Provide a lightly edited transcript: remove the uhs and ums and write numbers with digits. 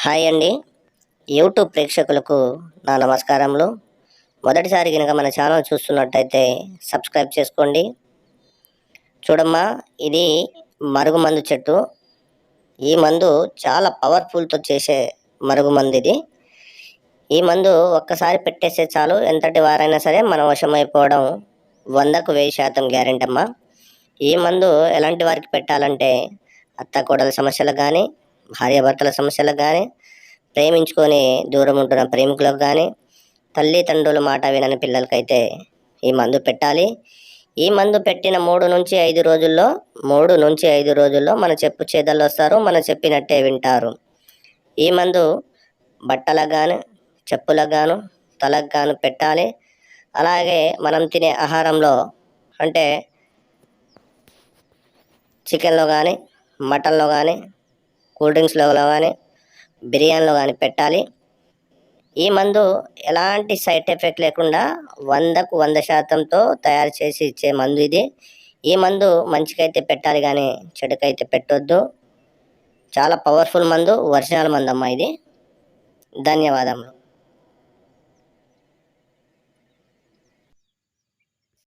Hi అండి. YouTube ప్రేక్షకులకు నా నమస్కారములు. మొదటిసారి గనుక మన ఛానల్ చూస్తున్నట్టయితే సబ్స్క్రైబ్ చేసుకోండి. చూడమ్మా, ఇది మరుగుమందు చెట్టు. ఈ మందు చాలా పవర్ఫుల్తో చేసే మరుగుమందు ఇది. ఈ మందు ఒక్కసారి పెట్టేస్తే చాలు, ఎంతటి వారైనా సరే మన వశమైపోవడం 100కు 1000% గ్యారెంటీ అమ్మా. ఈ మందు ఎలాంటి వారికి పెట్టాలంటే అత్తాకోడల సమస్యలకు కానీ, భార్యాభర్తల సమస్యలకు కానీ, ప్రేమించుకొని దూరం ఉంటున్న ప్రేమికులకు కానీ, తల్లిదండ్రుల మాట వినని పిల్లలకైతే ఈ మందు పెట్టాలి. ఈ మందు పెట్టిన 3 నుంచి 5 రోజుల్లో మన చెప్పు చేదల్లో వస్తారు, మన చెప్పినట్టే వింటారు. ఈ మందు బట్టలకు గాను, చెప్పులకు గాను, తలకు గాను పెట్టాలి. అలాగే మనం తినే ఆహారంలో అంటే చికెన్లో కానీ, మటన్లో కానీ, కూల్ డ్రింక్స్లో కానీ, బిర్యానీలో కానీ పెట్టాలి. ఈ మందు ఎలాంటి సైడ్ ఎఫెక్ట్ లేకుండా 100కు 100%తో తయారు చేసి ఇచ్చే మందు ఇది. ఈ మందు మంచికైతే పెట్టాలి కానీ చెడుకైతే పెట్టొద్దు. చాలా పవర్ఫుల్ మందు, ఒరిజినల్ మందు అమ్మా ఇది. ధన్యవాదములు.